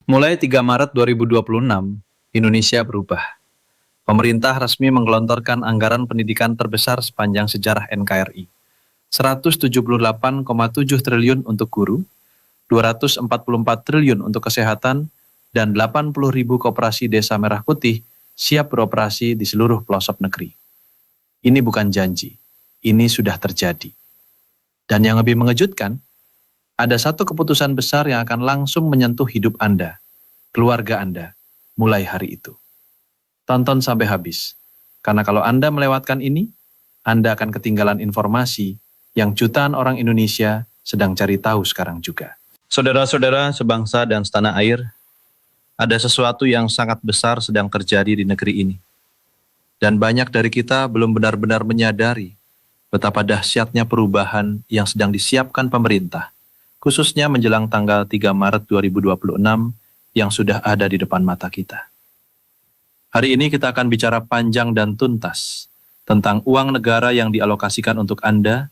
Mulai 3 Maret 2026, Indonesia berubah. Pemerintah resmi menggelontorkan anggaran pendidikan terbesar sepanjang sejarah NKRI. 178,7 triliun untuk guru, 244 triliun untuk kesehatan, dan 80.000 koperasi desa merah putih siap beroperasi di seluruh pelosok negeri. Ini bukan janji, ini sudah terjadi. Dan yang lebih mengejutkan, ada satu keputusan besar yang akan langsung menyentuh hidup Anda, keluarga Anda, mulai hari itu. Tonton sampai habis, karena kalau Anda melewatkan ini, Anda akan ketinggalan informasi yang jutaan orang Indonesia sedang cari tahu sekarang juga. Saudara-saudara sebangsa dan setanah air, ada sesuatu yang sangat besar sedang terjadi di negeri ini. Dan banyak dari kita belum benar-benar menyadari betapa dahsyatnya perubahan yang sedang disiapkan pemerintah, khususnya menjelang tanggal 3 Maret 2026 yang sudah ada di depan mata kita. Hari ini kita akan bicara panjang dan tuntas tentang uang negara yang dialokasikan untuk Anda,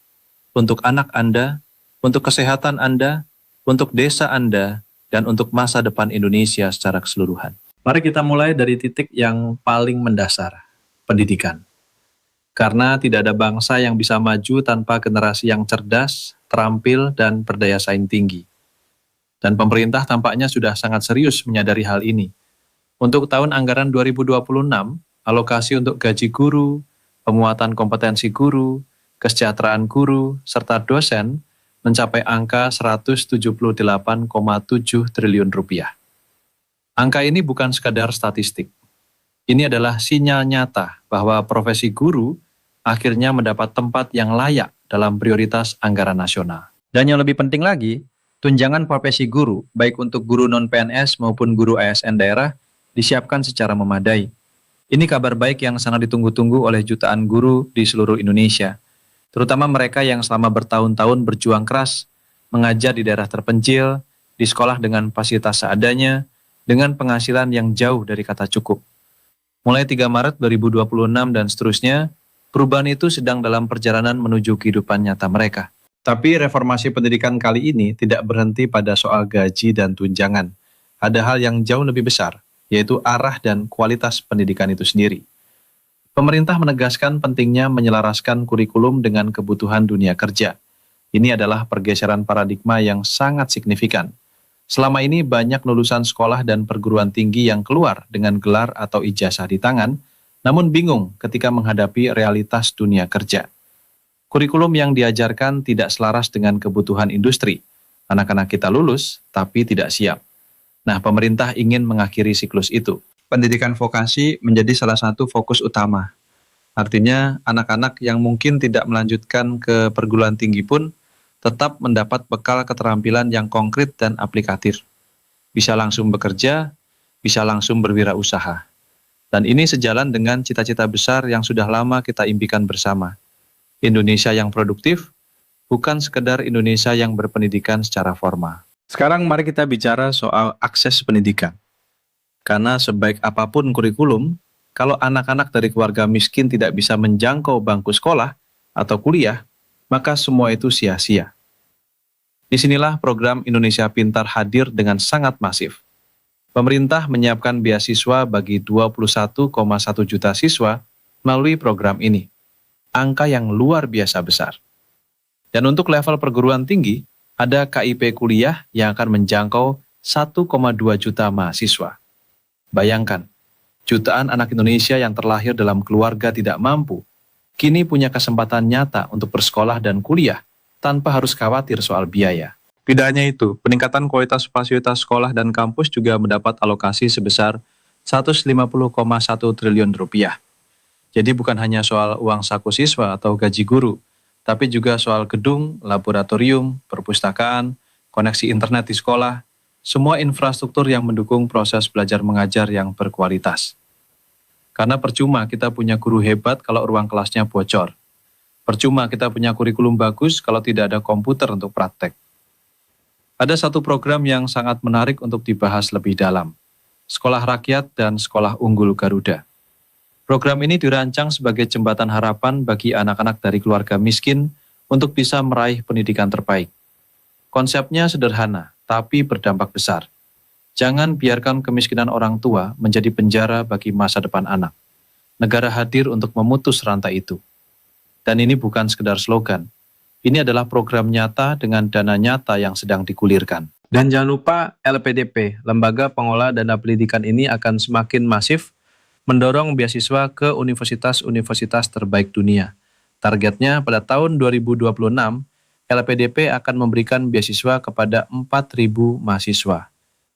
untuk anak Anda, untuk kesehatan Anda, untuk desa Anda, dan untuk masa depan Indonesia secara keseluruhan. Mari kita mulai dari titik yang paling mendasar, pendidikan. Karena tidak ada bangsa yang bisa maju tanpa generasi yang cerdas, terampil, dan berdaya saing tinggi. Dan pemerintah tampaknya sudah sangat serius menyadari hal ini. Untuk tahun anggaran 2026, alokasi untuk gaji guru, penguatan kompetensi guru, kesejahteraan guru, serta dosen mencapai angka 178,7 triliun rupiah. Angka ini bukan sekadar statistik. Ini adalah sinyal nyata bahwa profesi guru akhirnya mendapat tempat yang layak dalam prioritas anggaran nasional. Dan yang lebih penting lagi, tunjangan profesi guru, baik untuk guru non-PNS maupun guru ASN daerah, disiapkan secara memadai. Ini kabar baik yang sangat ditunggu-tunggu oleh jutaan guru di seluruh Indonesia, terutama mereka yang selama bertahun-tahun berjuang keras, mengajar di daerah terpencil, di sekolah dengan fasilitas seadanya, dengan penghasilan yang jauh dari kata cukup. Mulai 3 Maret 2026 dan seterusnya, perubahan itu sedang dalam perjalanan menuju kehidupan nyata mereka. Tapi reformasi pendidikan kali ini tidak berhenti pada soal gaji dan tunjangan. Ada hal yang jauh lebih besar, yaitu arah dan kualitas pendidikan itu sendiri. Pemerintah menegaskan pentingnya menyelaraskan kurikulum dengan kebutuhan dunia kerja. Ini adalah pergeseran paradigma yang sangat signifikan. Selama ini banyak lulusan sekolah dan perguruan tinggi yang keluar dengan gelar atau ijazah di tangan, namun bingung ketika menghadapi realitas dunia kerja. Kurikulum yang diajarkan tidak selaras dengan kebutuhan industri. Anak-anak kita lulus, tapi tidak siap. Nah, pemerintah ingin mengakhiri siklus itu. Pendidikan vokasi menjadi salah satu fokus utama. Artinya, anak-anak yang mungkin tidak melanjutkan ke perguruan tinggi pun tetap mendapat bekal keterampilan yang konkret dan aplikatif. Bisa langsung bekerja, bisa langsung berwirausaha. Dan ini sejalan dengan cita-cita besar yang sudah lama kita impikan bersama. Indonesia yang produktif, bukan sekedar Indonesia yang berpendidikan secara formal. Sekarang mari kita bicara soal akses pendidikan. Karena sebaik apapun kurikulum, kalau anak-anak dari keluarga miskin tidak bisa menjangkau bangku sekolah atau kuliah, maka semua itu sia-sia. Disinilah program Indonesia Pintar hadir dengan sangat masif. Pemerintah menyiapkan beasiswa bagi 21,1 juta siswa melalui program ini. Angka yang luar biasa besar. Dan untuk level perguruan tinggi, ada KIP kuliah yang akan menjangkau 1,2 juta mahasiswa. Bayangkan, jutaan anak Indonesia yang terlahir dalam keluarga tidak mampu, kini punya kesempatan nyata untuk bersekolah dan kuliah tanpa harus khawatir soal biaya. Tidak hanya itu, peningkatan kualitas fasilitas sekolah dan kampus juga mendapat alokasi sebesar 150,1 triliun rupiah. Jadi bukan hanya soal uang saku siswa atau gaji guru, tapi juga soal gedung, laboratorium, perpustakaan, koneksi internet di sekolah, semua infrastruktur yang mendukung proses belajar mengajar yang berkualitas. Karena percuma kita punya guru hebat kalau ruang kelasnya bocor. Percuma kita punya kurikulum bagus kalau tidak ada komputer untuk praktek. Ada satu program yang sangat menarik untuk dibahas lebih dalam. Sekolah Rakyat dan Sekolah Unggul Garuda. Program ini dirancang sebagai jembatan harapan bagi anak-anak dari keluarga miskin untuk bisa meraih pendidikan terbaik. Konsepnya sederhana, tapi berdampak besar. Jangan biarkan kemiskinan orang tua menjadi penjara bagi masa depan anak. Negara hadir untuk memutus rantai itu. Dan ini bukan sekedar slogan. Ini adalah program nyata dengan dana nyata yang sedang digulirkan. Dan jangan lupa LPDP, Lembaga Pengolah Dana Pendidikan ini akan semakin masif mendorong beasiswa ke universitas-universitas terbaik dunia. Targetnya pada tahun 2026, LPDP akan memberikan beasiswa kepada 4.000 mahasiswa.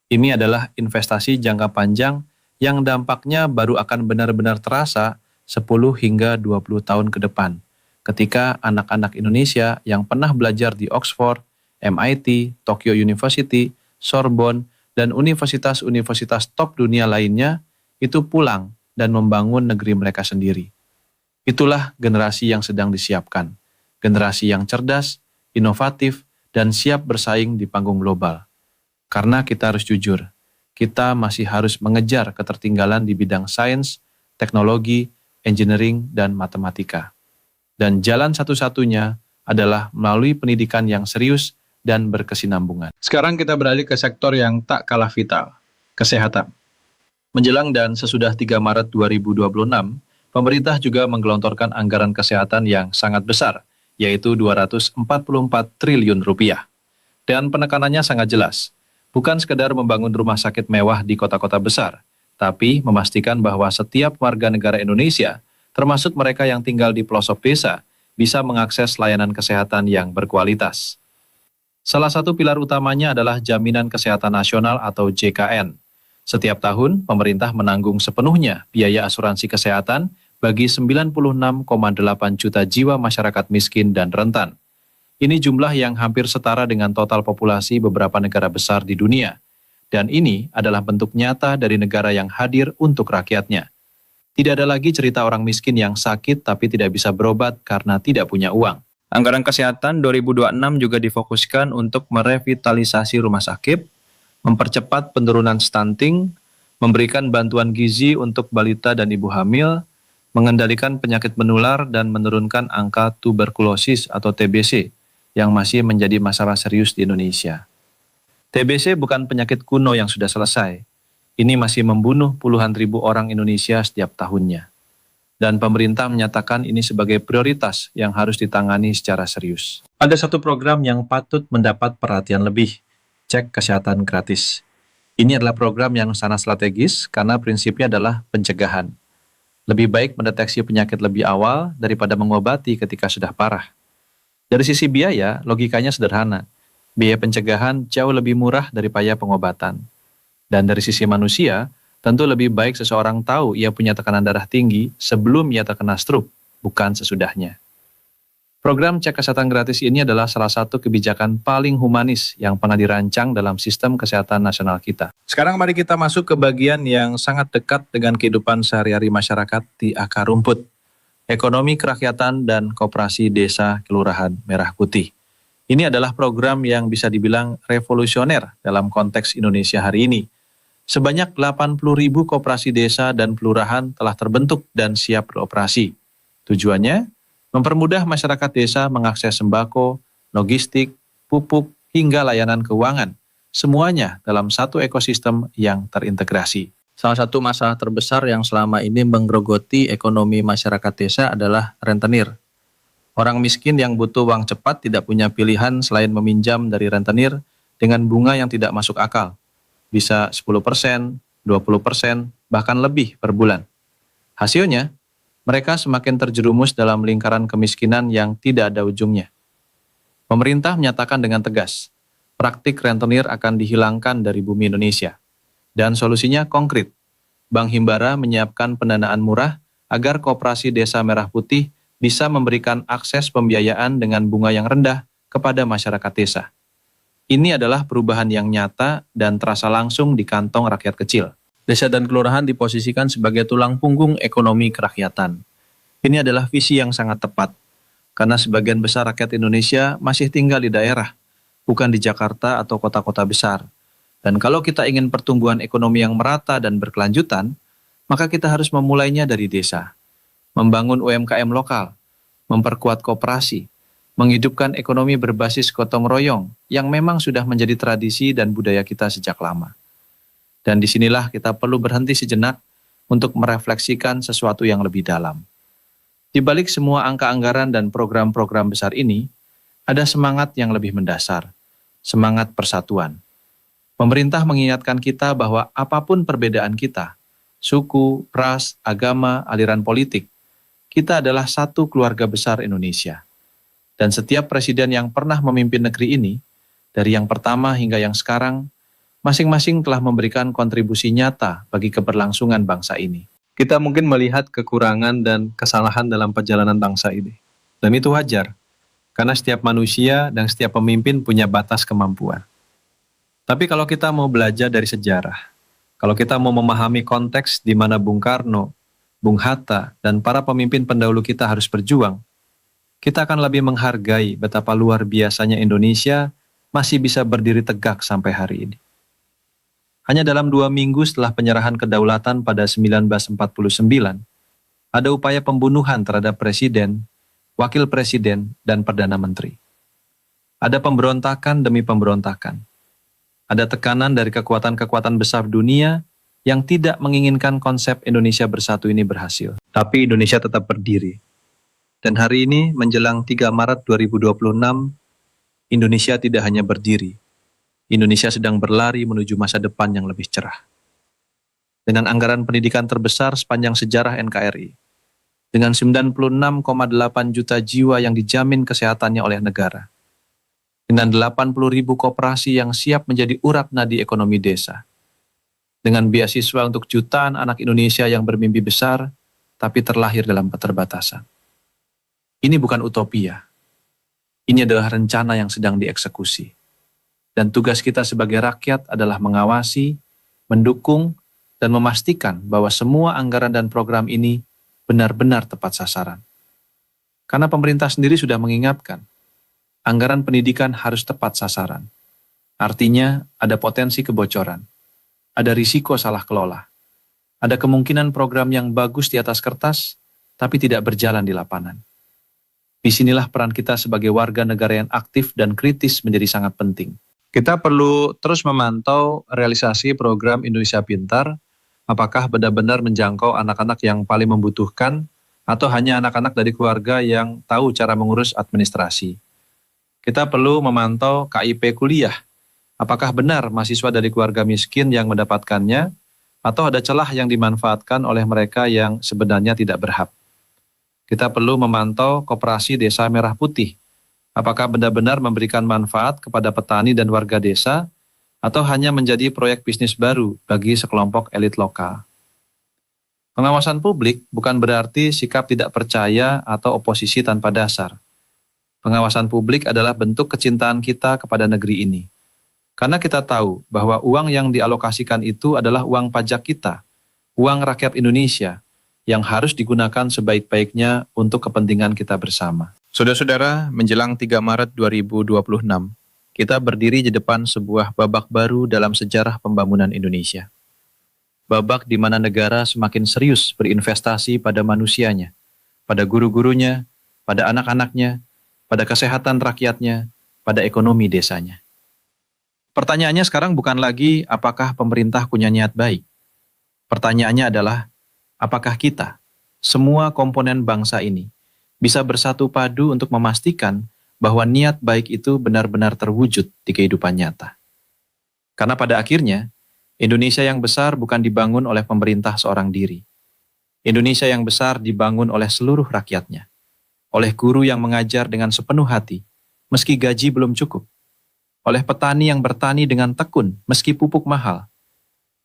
Ini adalah investasi jangka panjang yang dampaknya baru akan benar-benar terasa 10 hingga 20 tahun ke depan. Ketika anak-anak Indonesia yang pernah belajar di Oxford, MIT, Tokyo University, Sorbonne, dan universitas-universitas top dunia lainnya itu pulang dan membangun negeri mereka sendiri. Itulah generasi yang sedang disiapkan. Generasi yang cerdas, inovatif, dan siap bersaing di panggung global. Karena kita harus jujur, kita masih harus mengejar ketertinggalan di bidang sains, teknologi, engineering, dan matematika. Dan jalan satu-satunya adalah melalui pendidikan yang serius dan berkesinambungan. Sekarang kita beralih ke sektor yang tak kalah vital, kesehatan. Menjelang dan sesudah 3 Maret 2026, pemerintah juga menggelontorkan anggaran kesehatan yang sangat besar, yaitu 244 triliun rupiah. Dan penekanannya sangat jelas. Bukan sekedar membangun rumah sakit mewah di kota-kota besar, tapi memastikan bahwa setiap warga negara Indonesia, termasuk mereka yang tinggal di pelosok desa, bisa mengakses layanan kesehatan yang berkualitas. Salah satu pilar utamanya adalah Jaminan Kesehatan Nasional atau JKN. Setiap tahun, pemerintah menanggung sepenuhnya biaya asuransi kesehatan bagi 96,8 juta jiwa masyarakat miskin dan rentan. Ini jumlah yang hampir setara dengan total populasi beberapa negara besar di dunia. Dan ini adalah bentuk nyata dari negara yang hadir untuk rakyatnya. Tidak ada lagi cerita orang miskin yang sakit tapi tidak bisa berobat karena tidak punya uang. Anggaran kesehatan 2026 juga difokuskan untuk merevitalisasi rumah sakit, mempercepat penurunan stunting, memberikan bantuan gizi untuk balita dan ibu hamil, mengendalikan penyakit menular dan menurunkan angka tuberkulosis atau TBC yang masih menjadi masalah serius di Indonesia. TBC bukan penyakit kuno yang sudah selesai. Ini masih membunuh puluhan ribu orang Indonesia setiap tahunnya. Dan pemerintah menyatakan ini sebagai prioritas yang harus ditangani secara serius. Ada satu program yang patut mendapat perhatian lebih, cek kesehatan gratis. Ini adalah program yang sangat strategis karena prinsipnya adalah pencegahan. Lebih baik mendeteksi penyakit lebih awal daripada mengobati ketika sudah parah. Dari sisi biaya, logikanya sederhana. Biaya pencegahan jauh lebih murah daripada pengobatan. Dan dari sisi manusia, tentu lebih baik seseorang tahu ia punya tekanan darah tinggi sebelum ia terkena stroke, bukan sesudahnya. Program cek kesehatan gratis ini adalah salah satu kebijakan paling humanis yang pernah dirancang dalam sistem kesehatan nasional kita. Sekarang mari kita masuk ke bagian yang sangat dekat dengan kehidupan sehari-hari masyarakat di akar rumput. Ekonomi Kerakyatan dan Koperasi Desa Kelurahan Merah Putih. Ini adalah program yang bisa dibilang revolusioner dalam konteks Indonesia hari ini. Sebanyak 80.000 koperasi desa dan kelurahan telah terbentuk dan siap beroperasi. Tujuannya, mempermudah masyarakat desa mengakses sembako, logistik, pupuk, hingga layanan keuangan. Semuanya dalam satu ekosistem yang terintegrasi. Salah satu masalah terbesar yang selama ini menggerogoti ekonomi masyarakat desa adalah rentenir. Orang miskin yang butuh uang cepat tidak punya pilihan selain meminjam dari rentenir dengan bunga yang tidak masuk akal. Bisa 10%, 20%, bahkan lebih per bulan. Hasilnya, mereka semakin terjerumus dalam lingkaran kemiskinan yang tidak ada ujungnya. Pemerintah menyatakan dengan tegas, praktik rentenir akan dihilangkan dari bumi Indonesia. Dan solusinya konkret. Bank Himbara menyiapkan pendanaan murah agar Koperasi Desa Merah Putih bisa memberikan akses pembiayaan dengan bunga yang rendah kepada masyarakat desa. Ini adalah perubahan yang nyata dan terasa langsung di kantong rakyat kecil. Desa dan kelurahan diposisikan sebagai tulang punggung ekonomi kerakyatan. Ini adalah visi yang sangat tepat, karena sebagian besar rakyat Indonesia masih tinggal di daerah, bukan di Jakarta atau kota-kota besar. Dan kalau kita ingin pertumbuhan ekonomi yang merata dan berkelanjutan, maka kita harus memulainya dari desa. Membangun UMKM lokal, memperkuat koperasi, menghidupkan ekonomi berbasis gotong royong yang memang sudah menjadi tradisi dan budaya kita sejak lama. Dan disinilah kita perlu berhenti sejenak untuk merefleksikan sesuatu yang lebih dalam. Di balik semua angka anggaran dan program-program besar ini, ada semangat yang lebih mendasar, semangat persatuan. Pemerintah mengingatkan kita bahwa apapun perbedaan kita, suku, ras, agama, aliran politik, kita adalah satu keluarga besar Indonesia. Dan setiap presiden yang pernah memimpin negeri ini, dari yang pertama hingga yang sekarang, masing-masing telah memberikan kontribusi nyata bagi keberlangsungan bangsa ini. Kita mungkin melihat kekurangan dan kesalahan dalam perjalanan bangsa ini. Dan itu wajar, karena setiap manusia dan setiap pemimpin punya batas kemampuan. Tapi kalau kita mau belajar dari sejarah, kalau kita mau memahami konteks di mana Bung Karno, Bung Hatta, dan para pemimpin pendahulu kita harus berjuang, kita akan lebih menghargai betapa luar biasanya Indonesia masih bisa berdiri tegak sampai hari ini. Hanya dalam 2 minggu setelah penyerahan kedaulatan pada 1949, ada upaya pembunuhan terhadap presiden, wakil presiden, dan perdana menteri. Ada pemberontakan demi pemberontakan. Ada tekanan dari kekuatan-kekuatan besar dunia yang tidak menginginkan konsep Indonesia bersatu ini berhasil. Tapi Indonesia tetap berdiri. Dan hari ini menjelang 3 Maret 2026, Indonesia tidak hanya berdiri. Indonesia sedang berlari menuju masa depan yang lebih cerah. Dengan anggaran pendidikan terbesar sepanjang sejarah NKRI, dengan 96,8 juta jiwa yang dijamin kesehatannya oleh negara, dengan 80.000 koperasi yang siap menjadi urat nadi ekonomi desa, dengan beasiswa untuk jutaan anak Indonesia yang bermimpi besar, tapi terlahir dalam keterbatasan. Ini bukan utopia. Ini adalah rencana yang sedang dieksekusi. Dan tugas kita sebagai rakyat adalah mengawasi, mendukung, dan memastikan bahwa semua anggaran dan program ini benar-benar tepat sasaran. Karena pemerintah sendiri sudah mengingatkan, anggaran pendidikan harus tepat sasaran. Artinya ada potensi kebocoran, ada risiko salah kelola, ada kemungkinan program yang bagus di atas kertas, tapi tidak berjalan di lapangan. Disinilah peran kita sebagai warga negara yang aktif dan kritis menjadi sangat penting. Kita perlu terus memantau realisasi program Indonesia Pintar, apakah benar-benar menjangkau anak-anak yang paling membutuhkan, atau hanya anak-anak dari keluarga yang tahu cara mengurus administrasi. Kita perlu memantau KIP kuliah, apakah benar mahasiswa dari keluarga miskin yang mendapatkannya, atau ada celah yang dimanfaatkan oleh mereka yang sebenarnya tidak berhak. Kita perlu memantau koperasi Desa Merah Putih, apakah benar-benar memberikan manfaat kepada petani dan warga desa, atau hanya menjadi proyek bisnis baru bagi sekelompok elit lokal. Pengawasan publik bukan berarti sikap tidak percaya atau oposisi tanpa dasar. Pengawasan publik adalah bentuk kecintaan kita kepada negeri ini. Karena kita tahu bahwa uang yang dialokasikan itu adalah uang pajak kita, uang rakyat Indonesia, yang harus digunakan sebaik-baiknya untuk kepentingan kita bersama. Saudara-saudara, menjelang 3 Maret 2026, kita berdiri di depan sebuah babak baru dalam sejarah pembangunan Indonesia. Babak di mana negara semakin serius berinvestasi pada manusianya, pada guru-gurunya, pada anak-anaknya, pada kesehatan rakyatnya, pada ekonomi desanya. Pertanyaannya sekarang bukan lagi apakah pemerintah punya niat baik. Pertanyaannya adalah, apakah kita, semua komponen bangsa ini, bisa bersatu padu untuk memastikan bahwa niat baik itu benar-benar terwujud di kehidupan nyata. Karena pada akhirnya, Indonesia yang besar bukan dibangun oleh pemerintah seorang diri. Indonesia yang besar dibangun oleh seluruh rakyatnya, oleh guru yang mengajar dengan sepenuh hati, meski gaji belum cukup, oleh petani yang bertani dengan tekun, meski pupuk mahal,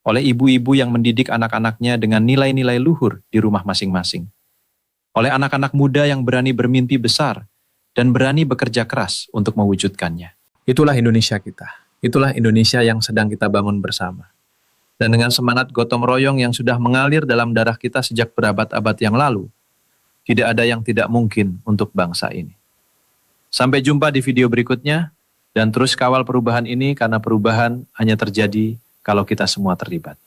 oleh ibu-ibu yang mendidik anak-anaknya dengan nilai-nilai luhur di rumah masing-masing, oleh anak-anak muda yang berani bermimpi besar dan berani bekerja keras untuk mewujudkannya. Itulah Indonesia kita. Itulah Indonesia yang sedang kita bangun bersama. Dan dengan semangat gotong royong yang sudah mengalir dalam darah kita sejak berabad-abad yang lalu, tidak ada yang tidak mungkin untuk bangsa ini. Sampai jumpa di video berikutnya, dan terus kawal perubahan ini karena perubahan hanya terjadi kalau kita semua terlibat.